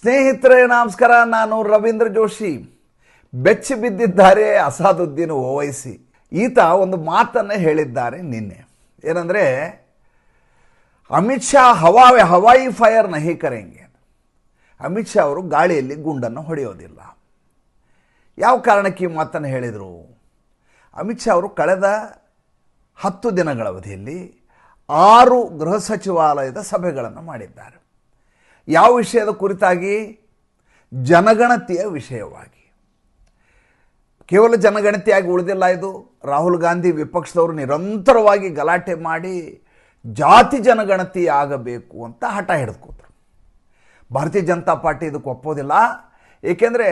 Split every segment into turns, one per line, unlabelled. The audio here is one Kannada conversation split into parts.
ಸ್ನೇಹಿತರೆ ನಮಸ್ಕಾರ. ನಾನು ರವೀಂದ್ರ ಜೋಶಿ. ಬೆಚ್ಚಿ ಬಿದ್ದಿದ್ದಾರೆ ಅಸಾದುದ್ದೀನ್ ಓವೈಸಿ. ಈತ ಒಂದು ಮಾತನ್ನು ಹೇಳಿದ್ದಾರೆ ನಿನ್ನೆ. ಏನಂದರೆ, ಅಮಿತ್ ಶಾ ಹವಾಯಿ ಫೈರ್ ನಹಿ ಕರೆಂಗೆ. ಅಮಿತ್ ಶಾ ಅವರು ಗಾಳಿಯಲ್ಲಿ ಗುಂಡನ್ನು ಹೊಡೆಯೋದಿಲ್ಲ. ಯಾವ ಕಾರಣಕ್ಕೆ ಈ ಮಾತನ್ನು ಹೇಳಿದರು? ಅಮಿತ್ ಶಾ ಅವರು ಕಳೆದ 10 ದಿನಗಳ ಅವಧಿಯಲ್ಲಿ 6 ಗೃಹ ಸಚಿವಾಲಯದ ಸಭೆಗಳನ್ನು ಮಾಡಿದ್ದಾರೆ. ಯಾವ ವಿಷಯದ ಕುರಿತಾಗಿ? ಜನಗಣತಿಯ ವಿಷಯವಾಗಿ. ಕೇವಲ ಜನಗಣತಿಯಾಗಿ ಉಳಿದಿಲ್ಲ ಇದು. ರಾಹುಲ್ ಗಾಂಧಿ ವಿಪಕ್ಷದವರು ನಿರಂತರವಾಗಿ ಗಲಾಟೆ ಮಾಡಿ ಜಾತಿ ಜನಗಣತಿ ಆಗಬೇಕು ಅಂತ ಹಠ ಹಿಡಿದುಕೋತಾರೆ. ಭಾರತೀಯ ಜನತಾ ಪಾರ್ಟಿ ಇದಕ್ಕೆ ಒಪ್ಪೋದಿಲ್ಲ. ಏಕೆಂದರೆ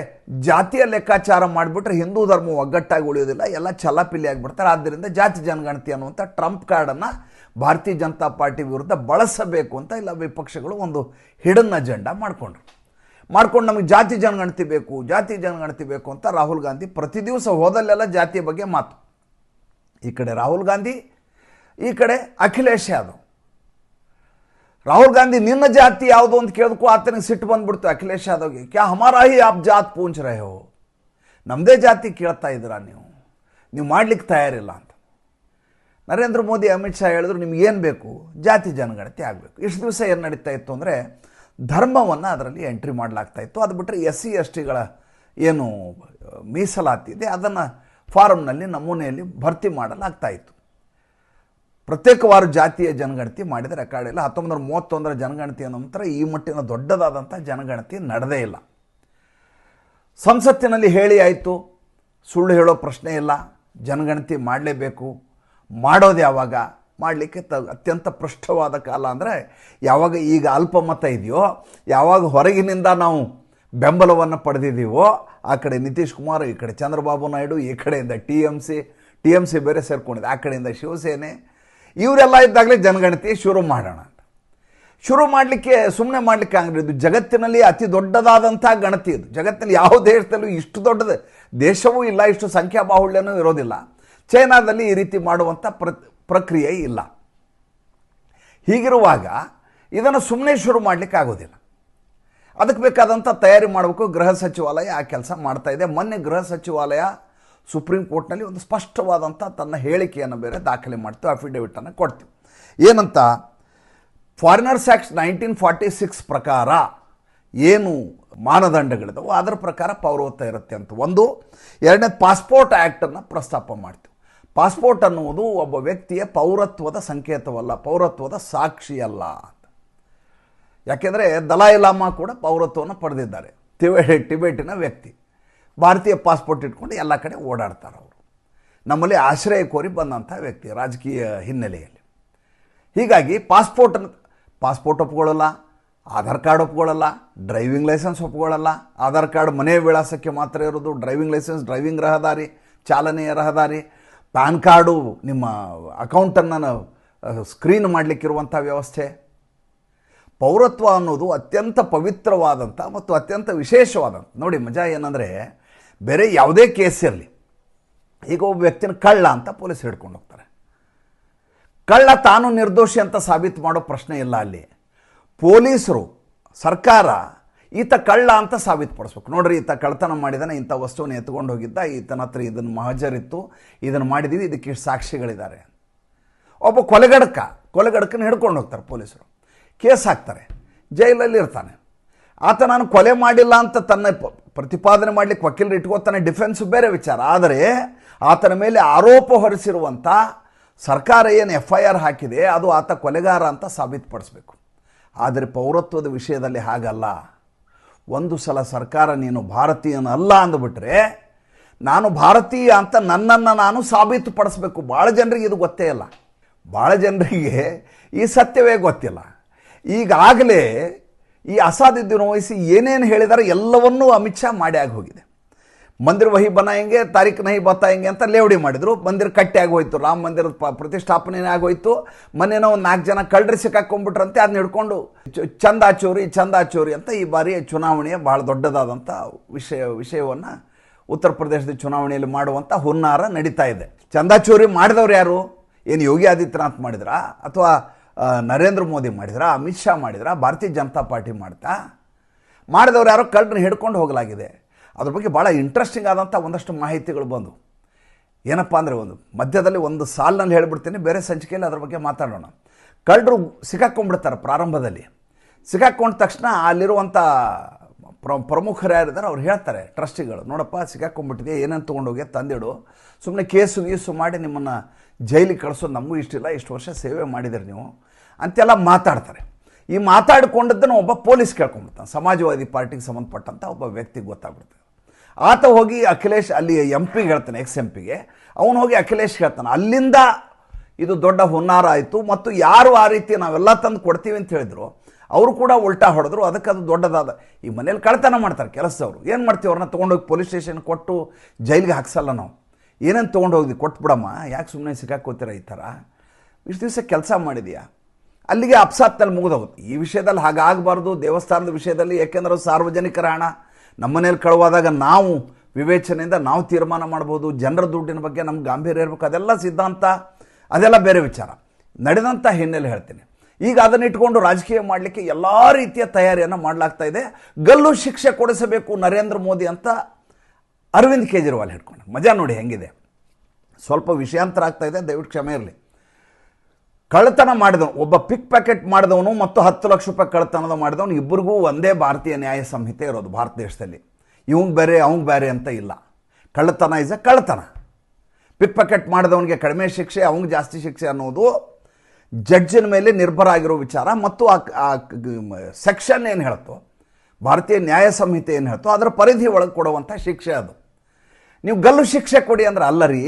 ಜಾತಿಯ ಲೆಕ್ಕಾಚಾರ ಮಾಡಿಬಿಟ್ರೆ ಹಿಂದೂ ಧರ್ಮ ಒಗ್ಗಟ್ಟಾಗಿ ಉಳಿಯೋದಿಲ್ಲ, ಎಲ್ಲ ಚಲ್ಲಾಪಿಲ್ಲಿ ಆಗಿಬಿಡ್ತಾರೆ. ಆದ್ದರಿಂದ ಜಾತಿ ಜನಗಣತಿ ಅನ್ನುವಂಥ ಟ್ರಂಪ್ ಕಾರ್ಡನ್ನು ಭಾರತೀಯ ಜನತಾ ಪಾರ್ಟಿ ವಿರುದ್ಧ ಬಳಸಬೇಕು ಅಂತ ಇಲ್ಲ ವಿಪಕ್ಷಗಳು ಒಂದು ಹಿಡನ್ ಅಜೆಂಡಾ ಮಾಡ್ಕೊಂಡು ನಮಗೆ ಜಾತಿ ಜನಗಣತಿ ಬೇಕು ಅಂತ ರಾಹುಲ್ ಗಾಂಧಿ ಪ್ರತಿ ದಿವಸ ಹೋದಲ್ಲೆಲ್ಲ ಜಾತಿಯ ಬಗ್ಗೆ ಮಾತು. ಈ ಕಡೆ ರಾಹುಲ್ ಗಾಂಧಿ, ಈ ಕಡೆ ಅಖಿಲೇಶ್ ಯಾದವ್. ರಾಹುಲ್ ಗಾಂಧಿ ನಿನ್ನ ಜಾತಿ ಯಾವುದು ಅಂತ ಕೇಳಿದಕ್ಕೂ ಆತನಿಗೆ ಸಿಟ್ಟು ಬಂದ್ಬಿಡ್ತು ಅಖಿಲೇಶ್ ಯಾದವ್ಗೆ. ಕ್ಯಾ ಹಮಾರಾ ಹಿ ಆಪ್ ಜಾತ್ ಪೂಂಚ್ ರಹೆ ಹೋ, ನಮ್ಮದೇ ಜಾತಿ ಕೇಳ್ತಾ ಇದ್ದೀರಾ ನೀವು ಮಾಡಲಿಕ್ಕೆ ತಯಾರಿಲ್ಲ ಅಂತ. ನರೇಂದ್ರ ಮೋದಿ, ಅಮಿತ್ ಶಾ ಹೇಳಿದ್ರು ನಿಮಗೇನು ಬೇಕು? ಜಾತಿ ಜನಗಣತಿ ಆಗಬೇಕು. ಇಷ್ಟು ದಿವಸ ಏನು ನಡೀತಾ ಇತ್ತು ಅಂದರೆ, ಧರ್ಮವನ್ನು ಅದರಲ್ಲಿ ಎಂಟ್ರಿ ಮಾಡಲಾಗ್ತಾ ಇತ್ತು. ಅದು ಬಿಟ್ಟರೆ SC STಗಳ ಏನು ಮೀಸಲಾತಿ ಇದೆ ಅದನ್ನು ಫಾರಮ್ನಲ್ಲಿ ನಮೂನೆಯಲ್ಲಿ ಭರ್ತಿ ಮಾಡಲಾಗ್ತಾ ಇತ್ತು. ಪ್ರತ್ಯೇಕವಾರು ಜಾತಿಯ ಜನಗಣತಿ ಮಾಡಿದ ರೆಕಾರ್ಡ್ ಇಲ್ಲ. 1931 ಜನಗಣತಿಯ ನಂತರ ಈ ಮಟ್ಟಿನ ದೊಡ್ಡದಾದಂಥ ಜನಗಣತಿ ನಡೆದೇ ಇಲ್ಲ. ಸಂಸತ್ತಿನಲ್ಲಿ ಹೇಳಿ ಆಯಿತು, ಸುಳ್ಳು ಹೇಳೋ ಪ್ರಶ್ನೆ ಇಲ್ಲ, ಜನಗಣತಿ ಮಾಡಲೇಬೇಕು. ಮಾಡೋದು ಯಾವಾಗ? ಮಾಡಲಿಕ್ಕೆ ಅತ್ಯಂತ ಪೃಷ್ಠವಾದ ಕಾಲ ಅಂದರೆ ಯಾವಾಗ ಈಗ ಅಲ್ಪಮತ ಇದೆಯೋ, ಯಾವಾಗ ಹೊರಗಿನಿಂದ ನಾವು ಬೆಂಬಲವನ್ನು ಪಡೆದಿದ್ದೀವೋ, ಆ ಕಡೆ ನಿತೀಶ್ ಕುಮಾರ್, ಈ ಕಡೆ ಚಂದ್ರಬಾಬು ನಾಯ್ಡು, ಈ ಕಡೆಯಿಂದ TMC ಬೇರೆ ಸೇರ್ಕೊಂಡಿದೆ, ಆ ಕಡೆಯಿಂದ ಶಿವಸೇನೆ, ಇವರೆಲ್ಲ ಇದ್ದಾಗಲೇ ಜನಗಣತಿ ಶುರು ಮಾಡೋಣ ಅಂತ. ಶುರು ಮಾಡಲಿಕ್ಕೆ ಸುಮ್ಮನೆ ಮಾಡಲಿಕ್ಕೆ ಆಗಲಿ. ಇದು ಜಗತ್ತಿನಲ್ಲಿ ಅತಿ ದೊಡ್ಡದಾದಂಥ ಗಣತಿ. ಇದು ಜಗತ್ತಿನಲ್ಲಿ ಯಾವ ದೇಶದಲ್ಲೂ ಇಷ್ಟು ದೊಡ್ಡದು ದೇಶವೂ ಇಲ್ಲ, ಇಷ್ಟು ಸಂಖ್ಯಾಬಾಹುಳ್ಯನೂ ಇರೋದಿಲ್ಲ. ಚೈನಾದಲ್ಲಿ ಈ ರೀತಿ ಮಾಡುವಂಥ ಪ್ರಕ್ರಿಯೆ ಇಲ್ಲ. ಹೀಗಿರುವಾಗ ಇದನ್ನು ಸುಮ್ಮನೆ ಶುರು ಮಾಡಲಿಕ್ಕೆ ಆಗೋದಿಲ್ಲ. ಅದಕ್ಕೆ ಬೇಕಾದಂಥ ತಯಾರಿ ಮಾಡಬೇಕು. ಗೃಹ ಸಚಿವಾಲಯ ಆ ಕೆಲಸ ಮಾಡ್ತಾ ಇದೆ. ಮೊನ್ನೆ ಗೃಹ ಸಚಿವಾಲಯ ಸುಪ್ರೀಂ ಕೋರ್ಟ್ನಲ್ಲಿ ಒಂದು ಸ್ಪಷ್ಟವಾದಂಥ ತನ್ನ ಹೇಳಿಕೆಯನ್ನು ಬೇರೆ ದಾಖಲೆ ಮಾಡ್ತೀವಿ, ಅಫಿಡೇವಿಟನ್ನು ಕೊಡ್ತೀವಿ. ಏನಂತ? ಫಾರಿನರ್ಸ್ ಆ್ಯಕ್ಟ್ 1946 ಪ್ರಕಾರ ಏನು ಮಾನದಂಡಗಳಿದಾವೋ ಅದರ ಪ್ರಕಾರ ಪೌರತ್ವ ಇರುತ್ತೆ ಅಂತ ಒಂದು. ಎರಡನೇ, ಪಾಸ್ಪೋರ್ಟ್ ಆ್ಯಕ್ಟನ್ನು ಪ್ರಸ್ತಾಪ ಮಾಡ್ತೀವಿ. ಪಾಸ್ಪೋರ್ಟ್ ಅನ್ನುವುದು ಒಬ್ಬ ವ್ಯಕ್ತಿಯ ಪೌರತ್ವದ ಸಂಕೇತವಲ್ಲ, ಪೌರತ್ವದ ಸಾಕ್ಷಿಯಲ್ಲ ಅಂತ. ಯಾಕೆಂದರೆ ದಲಾಯಿ ಲಾಮಾ ಕೂಡ ಪೌರತ್ವವನ್ನು ಪಡೆದಿದ್ದಾರೆ. ಟಿಬೆಟಿನ ವ್ಯಕ್ತಿ ಭಾರತೀಯ ಪಾಸ್ಪೋರ್ಟ್ ಇಟ್ಕೊಂಡು ಎಲ್ಲ ಕಡೆ ಓಡಾಡ್ತಾರೆ. ಅವರು ನಮ್ಮಲ್ಲಿ ಆಶ್ರಯ ಕೋರಿ ಬಂದಂಥ ವ್ಯಕ್ತಿ ರಾಜಕೀಯ ಹಿನ್ನೆಲೆಯಲ್ಲಿ. ಹೀಗಾಗಿ ಪಾಸ್ಪೋರ್ಟ್ ಒಪ್ಕೊಳ್ಳಲ್ಲ, ಆಧಾರ್ ಕಾರ್ಡ್ ಒಪ್ಕೊಳ್ಳಲ್ಲ, ಡ್ರೈವಿಂಗ್ ಲೈಸೆನ್ಸ್ ಒಪ್ಕೊಳ್ಳಲ್ಲ. ಆಧಾರ್ ಕಾರ್ಡ್ ಮನೆ ವಿಳಾಸಕ್ಕೆ ಮಾತ್ರ ಇರೋದು, ಡ್ರೈವಿಂಗ್ ಲೈಸೆನ್ಸ್ ಡ್ರೈವಿಂಗ್ ರಹದಾರಿ, ಚಾಲನೆಯ ರಹದಾರಿ, ಪ್ಯಾನ್ ಕಾರ್ಡು ನಿಮ್ಮ ಅಕೌಂಟನ್ನು ಸ್ಕ್ರೀನ್ ಮಾಡಲಿಕ್ಕಿರುವಂಥ ವ್ಯವಸ್ಥೆ. ಪೌರತ್ವ ಅನ್ನೋದು ಅತ್ಯಂತ ಪವಿತ್ರವಾದಂಥ ಮತ್ತು ಅತ್ಯಂತ ವಿಶೇಷವಾದಂಥ. ನೋಡಿ, ಮಜಾ ಏನಂದರೆ, ಬೇರೆ ಯಾವುದೇ ಕೇಸ್ ಇರಲಿ, ಈಗ ಒಬ್ಬ ವ್ಯಕ್ತಿನ ಕಳ್ಳ ಅಂತ ಪೊಲೀಸ್ ಹಿಡ್ಕೊಂಡು ಹೋಗ್ತಾರೆ. ಕಳ್ಳ ತಾನು ನಿರ್ದೋಷಿ ಅಂತ ಸಾಬೀತು ಮಾಡೋ ಪ್ರಶ್ನೆ ಇಲ್ಲ ಅಲ್ಲಿ. ಪೊಲೀಸರು, ಸರ್ಕಾರ ಈತ ಕಳ್ಳ ಅಂತ ಸಾಬೀತುಪಡಿಸ್ಬೇಕು. ನೋಡ್ರಿ, ಈತ ಕಳ್ಳತನ ಮಾಡಿದಾನೆ, ಇಂಥ ವಸ್ತುವನ್ನು ಎತ್ಕೊಂಡು ಹೋಗಿದ್ದ, ಈತನ ಹತ್ರ ಇದನ್ನು ಮಹಜರಿತ್ತು, ಇದನ್ನು ಮಾಡಿದ್ದೀವಿ, ಇದಕ್ಕೆ ಇಷ್ಟು ಸಾಕ್ಷಿಗಳಿದ್ದಾರೆ. ಒಬ್ಬ ಕೊಲೆಗಡಕನ ಹಿಡ್ಕೊಂಡು ಹೋಗ್ತಾರೆ ಪೊಲೀಸರು, ಕೇಸ್ ಹಾಕ್ತಾರೆ, ಜೈಲಲ್ಲಿ ಇರ್ತಾನೆ. ಆತ ನಾನು ಕೊಲೆ ಮಾಡಿಲ್ಲ ಅಂತ ತನ್ನ ಪ್ರತಿಪಾದನೆ ಮಾಡಲಿಕ್ಕೆ ವಕೀಲರು ಇಟ್ಕೋತಾನೆ, ಡಿಫೆನ್ಸು ಬೇರೆ ವಿಚಾರ. ಆದರೆ ಆತನ ಮೇಲೆ ಆರೋಪ ಹೊರಿಸಿರುವಂಥ ಸರ್ಕಾರ ಏನು FIR ಹಾಕಿದೆ ಅದು ಆತ ಕೊಲೆಗಾರ ಅಂತ ಸಾಬೀತುಪಡಿಸ್ಬೇಕು. ಆದರೆ ಪೌರತ್ವದ ವಿಷಯದಲ್ಲಿ ಹಾಗಲ್ಲ. ಒಂದು ಸಲ ಸರ್ಕಾರ ನೀನು ಭಾರತೀಯನಲ್ಲ ಅಂದುಬಿಟ್ರೆ, ನಾನು ಭಾರತೀಯ ಅಂತ ನನ್ನನ್ನು ನಾನು ಸಾಬೀತುಪಡಿಸ್ಬೇಕು. ಭಾಳ ಜನರಿಗೆ ಇದು ಗೊತ್ತೇ ಇಲ್ಲ. ಭಾಳ ಜನರಿಗೆ ಈ ಸತ್ಯವೇ ಗೊತ್ತಿಲ್ಲ. ಈಗಾಗಲೇ ಈ ಅಸಾದುದ್ದೀನ್ ಓವೈಸಿ ಏನೇನು ಹೇಳಿದ್ದಾರೆ ಎಲ್ಲವನ್ನೂ ಅಮಿತ್ ಶಾ ಮಾಡಿ ಆಗಿ ಹೋಗಿದೆ. ಮಂದಿರ ವಹಿ ಬನಾಯಂಗೆ, ತಾರೀಖ್ ನಹಿ ಬತಾಯಂಗೆ ಅಂತ ಲೇವಡಿ ಮಾಡಿದರು. ಮಂದಿರ ಕಟ್ಟಿ ಆಗೋಯ್ತು, ರಾಮ ಮಂದಿರದ ಪ್ರತಿಷ್ಠಾಪನೆ ಆಗೋಯ್ತು. ಮೊನ್ನೆನೋ ಒಂದು 4 ಜನ ಕಳ್ಳರು ಸಿಕ್ಕಾಕೊಂಡ್ಬಿಟ್ರಂತೆ, ಅದನ್ನ ಹಿಡ್ಕೊಂಡು ಚಂದಾಚೋರಿ ಅಂತ ಈ ಬಾರಿ ಚುನಾವಣೆಯ ಭಾಳ ದೊಡ್ಡದಾದಂಥ ವಿಷಯವನ್ನು ಉತ್ತರ ಪ್ರದೇಶದ ಚುನಾವಣೆಯಲ್ಲಿ ಮಾಡುವಂಥ ಹುನ್ನಾರ ನಡೀತಾ ಇದೆ. ಚಂದಾಚೋರಿ ಮಾಡಿದವ್ರು ಯಾರು? ಏನು ಯೋಗಿ ಆದಿತ್ಯನಾಥ್ ಮಾಡಿದ್ರಾ, ಅಥವಾ ನರೇಂದ್ರ ಮೋದಿ ಮಾಡಿದ್ರಾ, ಅಮಿತ್ ಶಾ ಮಾಡಿದ್ರಾ, ಭಾರತೀಯ ಜನತಾ ಪಾರ್ಟಿ ಮಾಡ್ತಾ? ಮಾಡಿದವ್ರು ಯಾರೋ ಕಳ್ಳರನ್ನ ಹಿಡ್ಕೊಂಡು ಹೋಗಲಾಗಿದೆ. ಅದ್ರ ಬಗ್ಗೆ ಭಾಳ ಇಂಟ್ರೆಸ್ಟಿಂಗ್ ಆದಂಥ ಒಂದಷ್ಟು ಮಾಹಿತಿಗಳು ಬಂದು ಏನಪ್ಪ ಅಂದರೆ ಒಂದು ಮಧ್ಯದಲ್ಲಿ ಒಂದು ಸಾಲಿನಲ್ಲಿ ಹೇಳಿಬಿಡ್ತೀನಿ, ಬೇರೆ ಸಂಚಿಕೆಯಲ್ಲಿ ಅದ್ರ ಬಗ್ಗೆ ಮಾತಾಡೋಣ. ಕಳ್ಳರು ಸಿಕ್ಕಾಕೊಂಡ್ಬಿಡ್ತಾರೆ. ಪ್ರಾರಂಭದಲ್ಲಿ ಸಿಕ್ಕಾಕೊಂಡ ತಕ್ಷಣ ಅಲ್ಲಿರುವಂಥ ಪ್ರಮುಖರು ಯಾರಿದ್ದಾರೆ ಅವ್ರು ಹೇಳ್ತಾರೆ, ಟ್ರಸ್ಟಿಗಳು, ನೋಡಪ್ಪ ಸಿಕ್ಕಾಕೊಂಡ್ಬಿಟ್ಟಿದೆ, ಏನೇನು ತೊಗೊಂಡೋಗಿ ತಂದಿಡು, ಸುಮ್ಮನೆ ಗೀಸು ಮಾಡಿ ನಿಮ್ಮನ್ನು ಜೈಲಿಗೆ ಕಳಿಸೋದು ನಮಗೂ ಇಷ್ಟಿಲ್ಲ, ಇಷ್ಟು ವರ್ಷ ಸೇವೆ ಮಾಡಿದಿರಿ ನೀವು ಅಂತೆಲ್ಲ ಮಾತಾಡ್ತಾರೆ. ಈ ಮಾತಾಡಿಕೊಂಡದ್ದನ್ನು ಒಬ್ಬ ಪೊಲೀಸ್ ಕೇಳ್ಕೊಂಡ್ಬಿಡ್ತಾನೆ, ಸಮಾಜವಾದಿ ಪಾರ್ಟಿಗೆ ಸಂಬಂಧಪಟ್ಟಂಥ ಒಬ್ಬ ವ್ಯಕ್ತಿಗೆ ಗೊತ್ತಾಗ್ಬಿಡ್ತಾನೆ. ಆತ ಹೋಗಿ ಅಖಿಲೇಶ್ ಅಲ್ಲಿ MP ಹೇಳ್ತಾನೆ, MP ಅವನು ಹೋಗಿ ಅಖಿಲೇಶ್ ಹೇಳ್ತಾನೆ. ಅಲ್ಲಿಂದ ಇದು ದೊಡ್ಡ ಹುನ್ನಾರ ಆಯಿತು. ಮತ್ತು ಯಾರು ಆ ರೀತಿ ನಾವೆಲ್ಲ ತಂದು ಕೊಡ್ತೀವಿ ಅಂತ ಹೇಳಿದ್ರು ಅವರು ಕೂಡ ಉಲ್ಟಾ ಹೊಡೆದ್ರು. ಅದಕ್ಕೆ ಅದು ದೊಡ್ಡದಾದ. ಈ ಮನೇಲಿ ಕಳ್ತನ ಮಾಡ್ತಾರೆ ಕೆಲಸದವರು, ಏನು ಮಾಡ್ತೀವಿ, ಅವ್ರನ್ನ ತೊಗೊಂಡೋಗಿ ಪೊಲೀಸ್ ಸ್ಟೇಷನ್ ಕೊಟ್ಟು ಜೈಲಿಗೆ ಹಾಕ್ಸಲ್ಲ ನಾವು. ಏನೇನು ತೊಗೊಂಡೋಗಿ ಕೊಟ್ಬಿಡಮ್ಮ, ಯಾಕೆ ಸುಮ್ಮನೆ ಸಿಕ್ಕಾಕೋತೀರ, ಈ ಥರ ಇಷ್ಟು ದಿವಸ ಕೆಲಸ ಮಾಡಿದೆಯಾ, ಅಲ್ಲಿಗೆ ಅಪ್ಸಾತ್ನಲ್ಲಿ ಮುಗಿದೋಗುತ್ತೆ. ಈ ವಿಷಯದಲ್ಲಿ ಹಾಗಾಗಬಾರ್ದು, ದೇವಸ್ಥಾನದ ವಿಷಯದಲ್ಲಿ, ಏಕೆಂದರೆ ಅದು ಸಾರ್ವಜನಿಕರ ಹಣ. ನಮ್ಮ ಮನೇಲಿ ಕಳುವಾದಾಗ ನಾವು ವಿವೇಚನೆಯಿಂದ ನಾವು ತೀರ್ಮಾನ ಮಾಡ್ಬೋದು. ಜನರ ದುಡ್ಡಿನ ಬಗ್ಗೆ ನಮ್ಗೆ ಗಾಂಭೀರ್ಯ ಇರಬೇಕು. ಅದೆಲ್ಲ ಸಿದ್ಧಾಂತ, ಅದೆಲ್ಲ ಬೇರೆ ವಿಚಾರ. ನಡೆದಂಥ ಹಿನ್ನೆಲೆ ಹೇಳ್ತೀನಿ. ಈಗ ಅದನ್ನು ಇಟ್ಕೊಂಡು ರಾಜಕೀಯ ಮಾಡಲಿಕ್ಕೆ ಎಲ್ಲ ರೀತಿಯ ತಯಾರಿಯನ್ನು ಮಾಡಲಾಗ್ತಾ ಇದೆ. ಗಲ್ಲು ಶಿಕ್ಷೆ ಕೊಡಿಸಬೇಕು ನರೇಂದ್ರ ಮೋದಿ ಅಂತ ಅರವಿಂದ್ ಕೇಜ್ರಿವಾಲ್ ಹಿಡ್ಕೊಂಡು. ಮಜಾ ನೋಡಿ ಹೆಂಗಿದೆ. ಸ್ವಲ್ಪ ವಿಷಯಾಂತರ ಆಗ್ತಾ ಇದೆ, ದಯವಿಟ್ಟು ಕ್ಷಮೆ ಇರಲಿ. ಕಳ್ಳತನ ಮಾಡಿದವನು, ಒಬ್ಬ ಪಿಕ್ ಪ್ಯಾಕೆಟ್ ಮಾಡಿದವನು ಮತ್ತು 10 ಲಕ್ಷ ರೂಪಾಯಿ ಕಳ್ಳತನದ ಮಾಡಿದವನು, ಇಬ್ಬರಿಗೂ ಒಂದೇ ಭಾರತೀಯ ನ್ಯಾಯ ಸಂಹಿತೆ ಇರೋದು ಭಾರತ ದೇಶದಲ್ಲಿ. ಇವಂಗೆ ಬೇರೆ ಅವಂಗೆ ಬೇರೆ ಅಂತ ಇಲ್ಲ. ಕಳ್ಳತನ ಇಸ್ ಎ ಕಳ್ಳತನ. ಪಿಕ್ ಪ್ಯಾಕೆಟ್ ಮಾಡಿದವನಿಗೆ ಕಡಿಮೆ ಶಿಕ್ಷೆ, ಅವಂಗೆ ಜಾಸ್ತಿ ಶಿಕ್ಷೆ ಅನ್ನೋದು ಜಡ್ಜಿನ ಮೇಲೆ ನಿರ್ಭರ ಆಗಿರೋ ವಿಚಾರ. ಮತ್ತು ಆ ಸೆಕ್ಷನ್ ಏನು ಹೇಳ್ತೋ, ಭಾರತೀಯ ನ್ಯಾಯ ಸಂಹಿತೆ ಏನು ಹೇಳ್ತೋ ಅದರ ಪರಿಧಿ ಒಳಗೆ ಕೊಡುವಂಥ ಶಿಕ್ಷೆ ಅದು. ನೀವು ಗಲ್ಲು ಶಿಕ್ಷೆ ಕೊಡಿ ಅಂದ್ರೆ ಅಲ್ಲ ರೀ.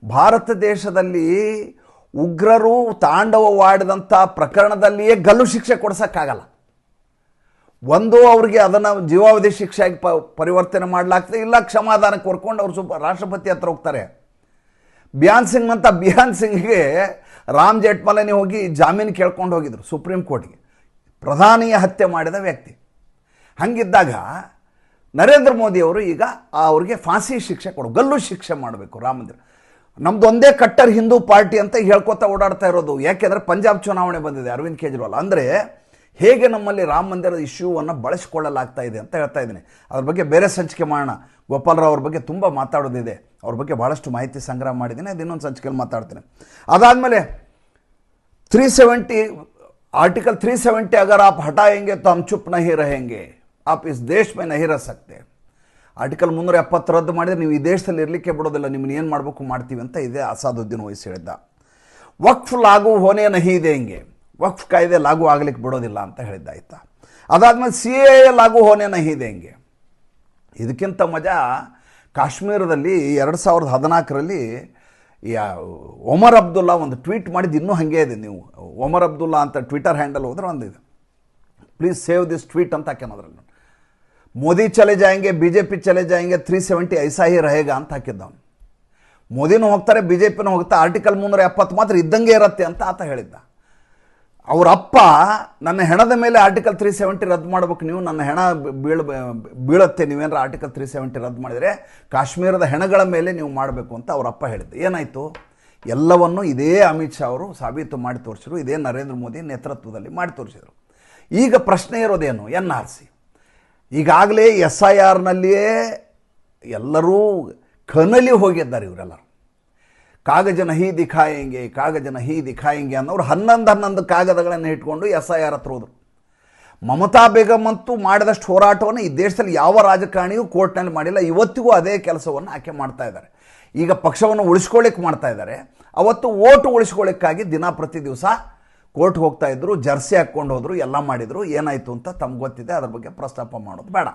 ಭಾರತ ದೇಶದಲ್ಲಿ ಉಗ್ರರು ತಾಂಡವವಾಡಿದಂಥ ಪ್ರಕರಣದಲ್ಲಿಯೇ ಗಲ್ಲು ಶಿಕ್ಷೆ ಕೊಡ್ಸೋಕ್ಕಾಗಲ್ಲ. ಒಂದು ಅವ್ರಿಗೆ ಅದನ್ನು ಜೀವಾವಧಿ ಶಿಕ್ಷೆಯಾಗಿ ಪರಿವರ್ತನೆ ಮಾಡಲಾಗ್ತದೆ, ಇಲ್ಲ ಕ್ಷಮಾದಾನಕ್ಕೆ ಹೊರ್ಕೊಂಡು ಅವರು ರಾಷ್ಟ್ರಪತಿ ಹತ್ರ ಹೋಗ್ತಾರೆ. ಬಿಯಾನ್ ಸಿಂಗ್ಗೆ ರಾಮ್ ಜೇಠ್ಮಲಾನಿ ಹೋಗಿ ಜಾಮೀನು ಕೇಳ್ಕೊಂಡು ಹೋಗಿದ್ರು ಸುಪ್ರೀಂ ಕೋರ್ಟ್ಗೆ, ಪ್ರಧಾನಿಯ ಹತ್ಯೆ ಮಾಡಿದ ವ್ಯಕ್ತಿ. ಹಂಗಿದ್ದಾಗ ನರೇಂದ್ರ ಮೋದಿಯವರು ಈಗ ಅವ್ರಿಗೆ ಫಾಂಸಿ ಶಿಕ್ಷೆ ಗಲ್ಲು ಶಿಕ್ಷೆ ಮಾಡಬೇಕು. ರಾಮ ಮಂದಿರ ನಮ್ದು ಒಂದೇ ಕಟ್ಟರ್ ಹಿಂದೂ ಪಾರ್ಟಿ ಅಂತ ಹೇಳ್ಕೊತಾ ಓಡಾಡ್ತಾ ಇರೋದು. ಯಾಕೆಂದರೆ ಪಂಜಾಬ್ ಚುನಾವಣೆ ಬಂದಿದೆ ಅರವಿಂದ್ ಕೇಜ್ರಿವಾಲ್. ಅಂದರೆ ಹೇಗೆ ನಮ್ಮಲ್ಲಿ ರಾಮ ಮಂದಿರದ ಇಶ್ಯೂವನ್ನು ಬಳಸಿಕೊಳ್ಳಲಾಗ್ತಾ ಇದೆ ಅಂತ ಹೇಳ್ತಾ ಇದ್ದೀನಿ. ಅದ್ರ ಬಗ್ಗೆ ಬೇರೆ ಸಂಚಿಕೆ ಮಾಡೋಣ. ಗೋಪಾಲರಾವ್ ಅವ್ರ ಬಗ್ಗೆ ತುಂಬ ಮಾತಾಡೋದಿದೆ, ಅವ್ರ ಬಗ್ಗೆ ಭಾಳಷ್ಟು ಮಾಹಿತಿ ಸಂಗ್ರಹ ಮಾಡಿದ್ದೀನಿ, ಅದು ಇನ್ನೊಂದು ಸಂಚಿಕೆಯಲ್ಲಿ ಮಾತಾಡ್ತೀನಿ. ಅದಾದಮೇಲೆ 370 आर्टिकल 370 अगर आप हटाएंगे तो हम चुप नहीं रहेंगे, आप इस देश में नहीं रह सकते. ಆರ್ಟಿಕಲ್ 370 ರದ್ದು ಮಾಡಿದರೆ ನೀವು ಈ ದೇಶದಲ್ಲಿ ಇರಲಿಕ್ಕೆ ಬಿಡೋದಿಲ್ಲ, ನಿಮ್ಮನ್ನು ಏನು ಮಾಡಬೇಕು ಮಾಡ್ತೀವಿ ಅಂತ ಇದೆ ಅಸಾದುದ್ದೀನ್ ಓವೈಸಿ ಹೇಳಿದ್ದ. ವಕ್ಫ್ ಲಾಗು ಹೋನೆ ನಹಿ ದೇಂಗೆ, ವಕ್ಫ್ ಕಾಯ್ದೆ ಲಾಗು ಆಗಲಿಕ್ಕೆ ಬಿಡೋದಿಲ್ಲ ಅಂತ ಹೇಳಿದ್ದ. ಆಯ್ತಾ. ಅದಾದಮೇಲೆ CAA ಲಾಗು ಹೋನೆ ನಹಿ ದೇಂಗೆ. ಇದಕ್ಕಿಂತ ಮಜಾ ಕಾಶ್ಮೀರದಲ್ಲಿ 2014ರಲ್ಲಿ ಒಮರ್ ಅಬ್ದುಲ್ಲಾ ಒಂದು ಟ್ವೀಟ್ ಮಾಡಿದ್ದು ಇನ್ನೂ ಹಾಗೆ ಇದೆ. ನೀವು ಒಮರ್ ಅಬ್ದುಲ್ಲಾ ಅಂತ ಟ್ವಿಟರ್ ಹ್ಯಾಂಡಲ್ ಹೋದ್ರೆ ಒಂದಿದೆ, ಪ್ಲೀಸ್ ಸೇವ್ ದಿಸ್ ಟ್ವೀಟ್ ಅಂತ ಹಾಕ್ಯಾನದ್ರಲ್ಲಿ. ಮೋದಿ ಚಲೆ ಜಾಯಂಗೆ, BJP ಚಲೆ ಜಾಯಂಗೆ, 370 ಐಸಾ ಹಿ रहेगा ಅಂತ ಹಾಕಿದ್ದವನು. ಮೋದಿನೂ ಹೋಗ್ತಾರೆ, BJPನೂ ಹೋಗ್ತಾ, ಆರ್ಟಿಕಲ್ 370 ಮಾತ್ರ ಇದ್ದಂಗೆ ಇರುತ್ತೆ ಅಂತ ಆತ ಹೇಳಿದ್ದ. ಅವರಪ್ಪ ನನ್ನ ಹೆಣದ ಮೇಲೆ ಆರ್ಟಿಕಲ್ 370 ರದ್ದು ಮಾಡಬೇಕು, ನೀವು ನನ್ನ ಹೆಣ ಬೀಳುತ್ತೆ ನೀವೇನಾರ ಆರ್ಟಿಕಲ್ 370 ರದ್ದು ಮಾಡಿದರೆ, ಕಾಶ್ಮೀರದ ಹೆಣಗಳ ಮೇಲೆ ನೀವು ಮಾಡಬೇಕು ಅಂತ ಅವರಪ್ಪ ಹೇಳಿದ್ದೆ. ಏನಾಯಿತು? ಎಲ್ಲವನ್ನು ಇದೇ ಅಮಿತ್ ಶಾ ಅವರು ಸಾಬೀತು ಮಾಡಿ ತೋರಿಸಿದ್ರು, ಇದೇ ನರೇಂದ್ರ ಮೋದಿ ನೇತೃತ್ವದಲ್ಲಿ ಮಾಡಿ ತೋರಿಸಿದರು. ಈಗ ಪ್ರಶ್ನೆ ಇರೋದೇನು? NRC. ಈಗಾಗಲೇ SIRನಲ್ಲಿಯೇ ಎಲ್ಲರೂ ಕನಲಿ ಹೋಗಿದ್ದಾರೆ ಇವರೆಲ್ಲರೂ. ಕಾಗಜ ನಹಿ ದಿಖಾಯಂಗೆ ಅನ್ನೋರು 11 ಕಾಗದಗಳನ್ನು ಇಟ್ಕೊಂಡು SIR ಹತ್ರ ಹೋದರು. ಮಮತಾ ಬೇಗಂ ಅಂತೂ ಮಾಡಿದಷ್ಟು ಹೋರಾಟವನ್ನು ಈ ದೇಶದಲ್ಲಿ ಯಾವ ರಾಜಕಾರಣಿಯೂ ಕೋರ್ಟ್ನಲ್ಲಿ ಮಾಡಿಲ್ಲ. ಇವತ್ತಿಗೂ ಅದೇ ಕೆಲಸವನ್ನು ಆಕೆ ಮಾಡ್ತಾ ಇದ್ದಾರೆ. ಈಗ ಪಕ್ಷವನ್ನು ಉಳಿಸ್ಕೊಳ್ಳಿಕ್ಕೆ ಮಾಡ್ತಾ ಇದ್ದಾರೆ. ಅವತ್ತು ಓಟು ಉಳಿಸ್ಕೊಳ್ಳಿಕ್ಕಾಗಿ ದಿನ ಪ್ರತಿ ದಿವಸ ಕೋರ್ಟ್ಗೆ ಹೋಗ್ತಾ ಇದ್ರು, ಜರ್ಸಿ ಹಾಕ್ಕೊಂಡು ಹೋದರು, ಎಲ್ಲ ಮಾಡಿದರು. ಏನಾಯಿತು ಅಂತ ತಮ್ಗೆ ಗೊತ್ತಿದೆ, ಅದ್ರ ಬಗ್ಗೆ ಪ್ರಸ್ತಾಪ ಮಾಡೋದು ಬೇಡ.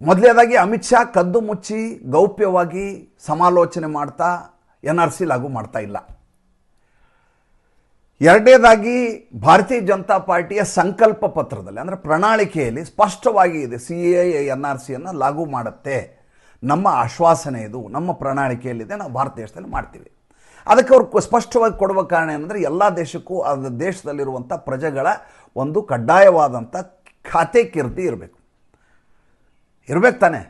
ಮೊದಲನೇದಾಗಿ ಅಮಿತ್ ಶಾ ಕದ್ದು ಮುಚ್ಚಿ ಗೌಪ್ಯವಾಗಿ ಸಮಾಲೋಚನೆ ಮಾಡ್ತಾ NRC ಲಾಗು ಮಾಡ್ತಾ ಇಲ್ಲ. ಎರಡನೇದಾಗಿ ಭಾರತೀಯ ಜನತಾ ಪಾರ್ಟಿಯ ಸಂಕಲ್ಪ ಪತ್ರದಲ್ಲಿ ಅಂದರೆ ಪ್ರಣಾಳಿಕೆಯಲ್ಲಿ ಸ್ಪಷ್ಟವಾಗಿ ಇದೆ, CAA NRCಯನ್ನು ಲಾಗು ಮಾಡುತ್ತೆ, ನಮ್ಮ ಆಶ್ವಾಸನೆ ಇದು, ನಮ್ಮ ಪ್ರಣಾಳಿಕೆಯಲ್ಲಿದೆ, ನಾವು ಭಾರತ ದೇಶದಲ್ಲಿ ಮಾಡ್ತೀವಿ. ಅದಕ್ಕೆ ಅವ್ರು ಸ್ಪಷ್ಟವಾಗಿ ಕೊಡುವ ಕಾರಣ ಏನಂದರೆ ಎಲ್ಲ ದೇಶಕ್ಕೂ ಅದು ದೇಶದಲ್ಲಿರುವಂಥ ಪ್ರಜೆಗಳ ಒಂದು ಕಡ್ಡಾಯವಾದಂಥ ಖಾತೆ ಕೀರ್ತಿ ಇರಬೇಕು ತಾನೆ.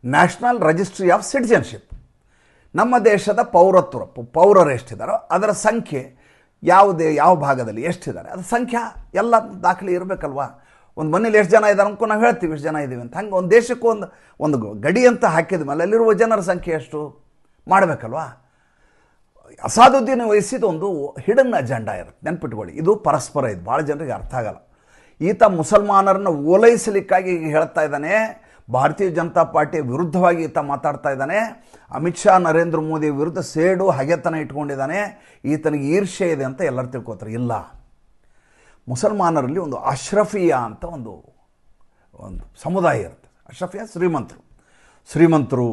ನ್ಯಾಷನಲ್ ರಿಜಿಸ್ಟ್ರಿ ಆಫ್ ಸಿಟಿಜನ್ಶಿಪ್, ನಮ್ಮ ದೇಶದ ಪೌರರು ಎಷ್ಟಿದ್ದಾರೋ ಅದರ ಸಂಖ್ಯೆ ಯಾವ ಭಾಗದಲ್ಲಿ ಎಷ್ಟಿದ್ದಾರೆ ಅದರ ಸಂಖ್ಯೆ ಎಲ್ಲ ದಾಖಲೆ ಇರಬೇಕಲ್ವ. ಒಂದು ಮನೇಲಿ ಎಷ್ಟು ಜನ ಇದ್ದಾರೆ ಅನ್ಕೊ ನಾವು ಹೇಳ್ತೀವಿ ಎಷ್ಟು ಜನ ಇದ್ದೀವಿ ಅಂತ. ಹಂಗೆ ಒಂದು ದೇಶಕ್ಕೂ ಒಂದು ಗಡಿ ಅಂತ ಹಾಕಿದ ಮೇಲೆ ಅಲ್ಲಿರುವ ಜನರ ಸಂಖ್ಯೆ ಎಷ್ಟು ಮಾಡಬೇಕಲ್ವಾ. ಅಸಾದುದ್ದೀನ್ ವಹಿಸಿದ ಒಂದು ಹಿಡನ್ ಅಜೆಂಡಾ ಇರುತ್ತೆ, ನೆನ್ಪಿಟ್ಕೊಳ್ಳಿ. ಇದು ಪರಸ್ಪರ, ಇದು ಭಾಳ ಜನರಿಗೆ ಅರ್ಥ ಆಗಲ್ಲ. ಈತ ಮುಸಲ್ಮಾನರನ್ನು ಓಲೈಸಲಿಕ್ಕಾಗಿ ಈಗ ಹೇಳ್ತಾ ಇದ್ದಾನೆ, ಭಾರತೀಯ ಜನತಾ ಪಾರ್ಟಿಯ ವಿರುದ್ಧವಾಗಿ ಈತ ಮಾತಾಡ್ತಾ ಇದ್ದಾನೆ. ಅಮಿತ್ ಶಾ ನರೇಂದ್ರ ಮೋದಿ ವಿರುದ್ಧ ಸೇಡು ಹಗೆತನ ಇಟ್ಕೊಂಡಿದ್ದಾನೆ, ಈತನಿಗೆ ಈರ್ಷ್ಯೆ ಇದೆ ಅಂತ ಎಲ್ಲರೂ ತಿಳ್ಕೊತಾರೆ. ಇಲ್ಲ, ಮುಸಲ್ಮಾನರಲ್ಲಿ ಒಂದು ಅಶ್ರಫಿಯಾ ಅಂತ ಒಂದು ಸಮುದಾಯ ಇರುತ್ತೆ. ಅಶ್ರಫಿಯಾ ಶ್ರೀಮಂತರು,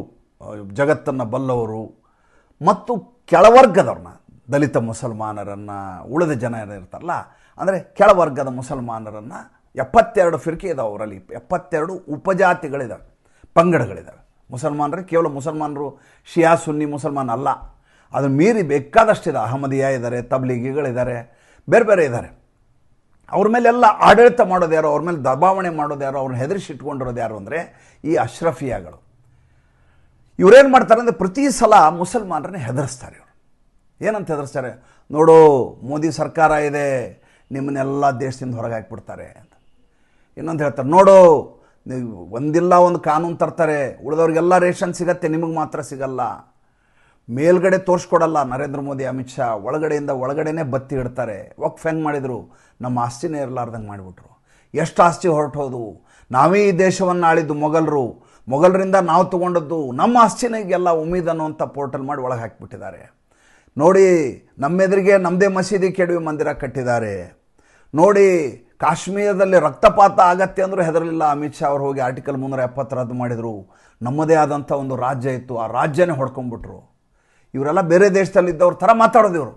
ಜಗತ್ತನ್ನು ಬಲ್ಲವರು ಮತ್ತು ಕೆಳವರ್ಗದವ್ರನ್ನ, ದಲಿತ ಮುಸಲ್ಮಾನರನ್ನು, ಉಳಿದ ಜನ ಇರ್ತಾರಲ್ಲ, ಅಂದರೆ ಕೆಳವರ್ಗದ ಮುಸಲ್ಮಾನರನ್ನು 72 ಫಿರ್ಕೆ ಇದಾವೆ ಅವರಲ್ಲಿ, 72 ಉಪಜಾತಿಗಳಿದ್ದಾವೆ, ಪಂಗಡಗಳಿದ್ದಾವೆ. ಮುಸಲ್ಮಾನರಿಗೆ ಕೇವಲ ಮುಸಲ್ಮಾನರು ಶಿಯಾ ಸುನ್ನಿ ಮುಸಲ್ಮಾನ ಅಲ್ಲ, ಅದು ಮೀರಿ ಬೇಕಾದಷ್ಟಿದೆ. ಅಹಮದಿಯಾ ಇದ್ದಾರೆ, ತಬ್ಲಿಗಿಗಳಿದ್ದಾರೆ, ಬೇರೆ ಬೇರೆ ಇದ್ದಾರೆ. ಅವ್ರ ಮೇಲೆಲ್ಲ ಆಡಳಿತ ಮಾಡೋದು ಯಾರು, ಅವ್ರ ಮೇಲೆ ದಬಾವಣೆ ಮಾಡೋದು ಯಾರು, ಅವ್ರನ್ನ ಹೆದರಿಸಿಟ್ಕೊಂಡಿರೋದು ಯಾರು ಅಂದರೆ ಈ ಅಶ್ರಫಿಯಾಗಳು. ಇವರೇನು ಮಾಡ್ತಾರೆ ಅಂದರೆ ಪ್ರತಿ ಸಲ ಮುಸಲ್ಮಾನರನ್ನ ಹೆದರಿಸ್ತಾರೆ. ಇವರು ಏನಂತ ಹೆದರಿಸ್ತಾರೆ, ನೋಡು ಮೋದಿ ಸರ್ಕಾರ ಇದೆ, ನಿಮ್ಮನ್ನೆಲ್ಲ ದೇಶದಿಂದ ಹೊರಗೆ ಹಾಕಿಬಿಡ್ತಾರೆ ಅಂತ. ಇನ್ನೊಂದು ಹೇಳ್ತಾರೆ, ನೋಡು ನೀವು ಒಂದಿಲ್ಲ ಒಂದು ಕಾನೂನು ತರ್ತಾರೆ, ಉಳಿದವ್ರಿಗೆಲ್ಲ ರೇಷನ್ ಸಿಗತ್ತೆ, ನಿಮಗೆ ಮಾತ್ರ ಸಿಗಲ್ಲ. ಮೇಲ್ಗಡೆ ತೋರಿಸ್ಕೊಡಲ್ಲ ನರೇಂದ್ರ ಮೋದಿ ಅಮಿತ್ ಶಾ, ಒಳಗಡೆನೇ ಬತ್ತಿ ಇಡ್ತಾರೆ. ವಕ್ಫ್ ಹೆಂಗೆ ಮಾಡಿದರು, ನಮ್ಮ ಆಸ್ತಿನೇ ಇರಲಾರ್ದಂಗೆ ಮಾಡಿಬಿಟ್ರು. ಎಷ್ಟು ಆಸ್ತಿ ಹೊರಟೋದು, ನಾವೇ ಈ ದೇಶವನ್ನು ಆಳಿದ್ದು ಮೊಘಲರಿಂದ ನಾವು ತೊಗೊಂಡದ್ದು, ನಮ್ಮ ಆಸ್ತಿನಿಗೆಲ್ಲ ಉಮೀದ್ ಅನ್ನುವಂಥ ಪೋರ್ಟಲ್ ಮಾಡಿ ಒಳಗೆ ಹಾಕಿಬಿಟ್ಟಿದ್ದಾರೆ. ನೋಡಿ ನಮ್ಮೆದುರಿಗೆ ನಮ್ಮದೇ ಮಸೀದಿ ಕೆಡವಿ ಮಂದಿರ ಕಟ್ಟಿದ್ದಾರೆ. ನೋಡಿ ಕಾಶ್ಮೀರದಲ್ಲಿ ರಕ್ತಪಾತ ಆಗತ್ತೆ ಅಂದರೂ ಹೆದರಲಿಲ್ಲ ಅಮಿತ್ ಶಾ ಅವರು, ಹೋಗಿ ಆರ್ಟಿಕಲ್ 370 ರದ್ದು ಮಾಡಿದರು. ನಮ್ಮದೇ ಆದಂಥ ಒಂದು ರಾಜ್ಯ ಇತ್ತು, ಆ ರಾಜ್ಯನೇ ಹೊಡ್ಕೊಂಡ್ಬಿಟ್ರು. ಇವರೆಲ್ಲ ಬೇರೆ ದೇಶದಲ್ಲಿದ್ದವ್ರ ಥರ ಮಾತಾಡೋದು ಇವರು.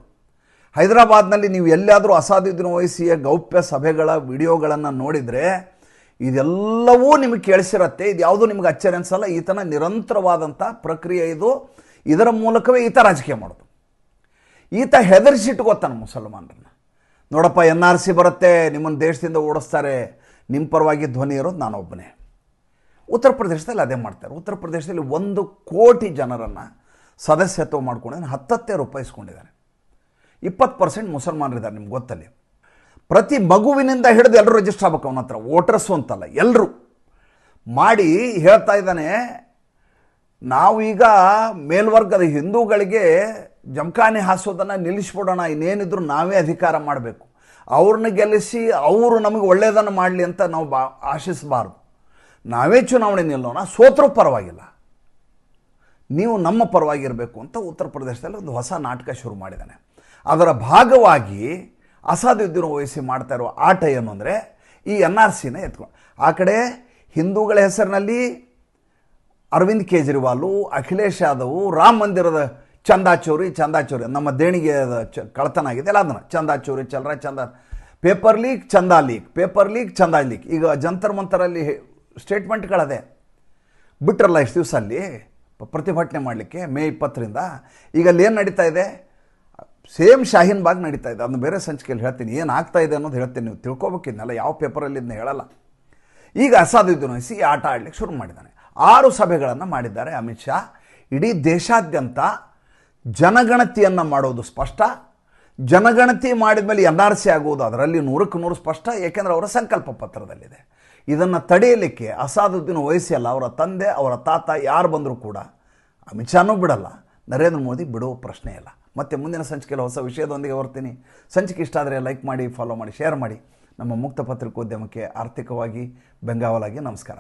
ಹೈದರಾಬಾದ್ನಲ್ಲಿ ನೀವು ಎಲ್ಲಾದರೂ ಅಸಾದುದ್ದೀನ್ ಓವೈಸಿಯ ಗೌಪ್ಯ ಸಭೆಗಳ ವಿಡಿಯೋಗಳನ್ನು ನೋಡಿದರೆ ಇದೆಲ್ಲವೂ ನಿಮಗೆ ಕೇಳಿಸಿರತ್ತೆ. ಇದು ಯಾವುದೂ ನಿಮಗೆ ಅಚ್ಚರಿ ಅನಿಸಲ್ಲ. ಈತನ ನಿರಂತರವಾದಂಥ ಪ್ರಕ್ರಿಯೆ ಇದು. ಇದರ ಮೂಲಕವೇ ಈತ ರಾಜಕೀಯ ಮಾಡೋದು. ಈತ ಹೆದರಿಸಿಟ್ಕೋತಾನೆ ಮುಸಲ್ಮಾನರನ್ನ. ನೋಡಪ್ಪ, NRC ಬರುತ್ತೆ, ನಿಮ್ಮನ್ನು ದೇಶದಿಂದ ಓಡಿಸ್ತಾರೆ, ನಿಮ್ಮ ಪರವಾಗಿ ಧ್ವನಿ ಇರೋದು ನಾನೊಬ್ಬನೇ. ಉತ್ತರ ಪ್ರದೇಶದಲ್ಲಿ ಅದೇ ಮಾಡ್ತಾರೆ. ಉತ್ತರ ಪ್ರದೇಶದಲ್ಲಿ 1 ಕೋಟಿ ಜನರನ್ನು ಸದಸ್ಯತ್ವ ಮಾಡ್ಕೊಂಡು 10 ರೂಪಾಯಿ ಇಸ್ಕೊಂಡಿದ್ದಾರೆ. 20% ಮುಸಲ್ಮಾನರಿದ್ದಾರೆ, ನಿಮ್ಗೆ ಗೊತ್ತಲ್ಲಿ. ಪ್ರತಿ ಮಗುವಿನಿಂದ ಹಿಡಿದು ಎಲ್ಲರೂ ರಿಜಿಸ್ಟರ್ ಆಗ್ಬೇಕು ಅವನ ಹತ್ರ, ವೋಟರ್ಸು ಅಂತಲ್ಲ, ಎಲ್ಲರೂ ಮಾಡಿ ಹೇಳ್ತಾ ಇದ್ದಾನೆ, ನಾವೀಗ ಮೇಲ್ವರ್ಗದ ಹಿಂದೂಗಳಿಗೆ ಜಮಖಾನೆ ಹಾಸೋದನ್ನು ನಿಲ್ಲಿಸ್ಬಿಡೋಣ, ಇನ್ನೇನಿದ್ರು ನಾವೇ ಅಧಿಕಾರ ಮಾಡಬೇಕು, ಅವ್ರನ್ನ ಗೆಲ್ಲಿಸಿ ಅವರು ನಮಗೆ ಒಳ್ಳೆಯದನ್ನು ಮಾಡಲಿ ಅಂತ ನಾವು ಆಶಿಸಬಾರ್ದು. ನಾವೇ ಚುನಾವಣೆ ನಿಲ್ಲೋಣ, ಸೋತರೂ ಪರವಾಗಿಲ್ಲ, ನೀವು ನಮ್ಮ ಪರವಾಗಿರಬೇಕು ಅಂತ ಉತ್ತರ ಪ್ರದೇಶದಲ್ಲಿ ಒಂದು ಹೊಸ ನಾಟಕ ಶುರು ಮಾಡಿದ್ದಾನೆ. ಅದರ ಭಾಗವಾಗಿ ಅಸಾದುದ್ದೀನ್ ಓವೈಸಿ ಮಾಡ್ತಾ ಇರೋ ಆಟ ಏನು ಅಂದರೆ ಈ NRCನ ಎತ್ಕೊಂಡು ಆ ಕಡೆ ಹಿಂದೂಗಳ ಹೆಸರಿನಲ್ಲಿ ಅರವಿಂದ್ ಕೇಜ್ರಿವಾಲು, ಅಖಿಲೇಶ್ ಯಾದವ್ ರಾಮ ಮಂದಿರದ ಚಂದಾಚೋರಿ ನಮ್ಮ ದೇಣಿಗೆ ಕಳ್ತನ ಆಗಿದೆ ಅಲ್ಲ, ಅದನ್ನು ಚಂದಾಚೋರಿ ಪೇಪರ್ ಲೀಕ್ ಚಂದಾ ಲೀಕ್. ಈಗ ಜಂತರ್ ಮಂತರಲ್ಲಿ ಸ್ಟೇಟ್ಮೆಂಟ್ಗಳದೆ ಬಿಟ್ರಲ್ಲ ಇಷ್ಟು ದಿವಸ ಅಲ್ಲಿ ಪ್ರತಿಭಟನೆ ಮಾಡಲಿಕ್ಕೆ ಮೇ 20ರಿಂದ. ಈಗ ಅಲ್ಲಿ ಏನು ನಡೀತಾ ಇದೆ, ಸೇಮ್ ಶಾಹೀನ್ ಬಾಗ್ ನಡೀತಾ ಇದೆ. ಅದನ್ನು ಬೇರೆ ಸಂಚಿಕೆಯಲ್ಲಿ ಹೇಳ್ತೀನಿ, ಏನು ಆಗ್ತಾ ಇದೆ ಅನ್ನೋದು ಹೇಳ್ತೀನಿ, ನೀವು ತಿಳ್ಕೊಬೇಕಿದ್ನಲ್ಲ, ಯಾವ ಪೇಪರಲ್ಲಿ ಇದನ್ನ ಹೇಳಲ್ಲ. ಈಗ ಅಸಾದುದ್ದೀನ್ ಓವೈಸಿ ಈ ಆಟ ಆಡಲಿಕ್ಕೆ ಶುರು ಮಾಡಿದ್ದಾನೆ. 6 ಸಭೆಗಳನ್ನು ಮಾಡಿದ್ದಾರೆ ಅಮಿತ್ ಶಾ. ಇಡೀ ದೇಶಾದ್ಯಂತ ಜನಗಣತಿಯನ್ನು ಮಾಡೋದು ಸ್ಪಷ್ಟ, ಜನಗಣತಿ ಮಾಡಿದ ಮೇಲೆ NRC ಆಗುವುದು ಅದರಲ್ಲಿ 100ಕ್ಕೆ 100 ಸ್ಪಷ್ಟ, ಏಕೆಂದರೆ ಅವರ ಸಂಕಲ್ಪ ಪತ್ರದಲ್ಲಿದೆ. ಇದನ್ನು ತಡೆಯಲಿಕ್ಕೆ ಅಸಾದುದ್ದೀನ್ ಓವೈಸಿ ಅಲ್ಲ, ಅವರ ತಂದೆ, ಅವರ ತಾತ ಯಾರು ಬಂದರೂ ಕೂಡ ಅಮಿತ್ ಶಾನೂ ಬಿಡಲ್ಲ, ನರೇಂದ್ರ ಮೋದಿ ಬಿಡುವ ಪ್ರಶ್ನೆ ಇಲ್ಲ. ಮತ್ತು ಮುಂದಿನ ಸಂಚಿಕೆಯಲ್ಲಿ ಹೊಸ ವಿಷಯದೊಂದಿಗೆ ಬರ್ತೀನಿ. ಸಂಚಿಕೆ ಇಷ್ಟ ಆದರೆ ಲೈಕ್ ಮಾಡಿ, ಫಾಲೋ ಮಾಡಿ, ಶೇರ್ ಮಾಡಿ. ನಮ್ಮ ಮುಕ್ತ ಪತ್ರಿಕೋದ್ಯಮಕ್ಕೆ ಆರ್ಥಿಕವಾಗಿ ಬೆಂಗಾವಲಾಗಿ ನಮಸ್ಕಾರ.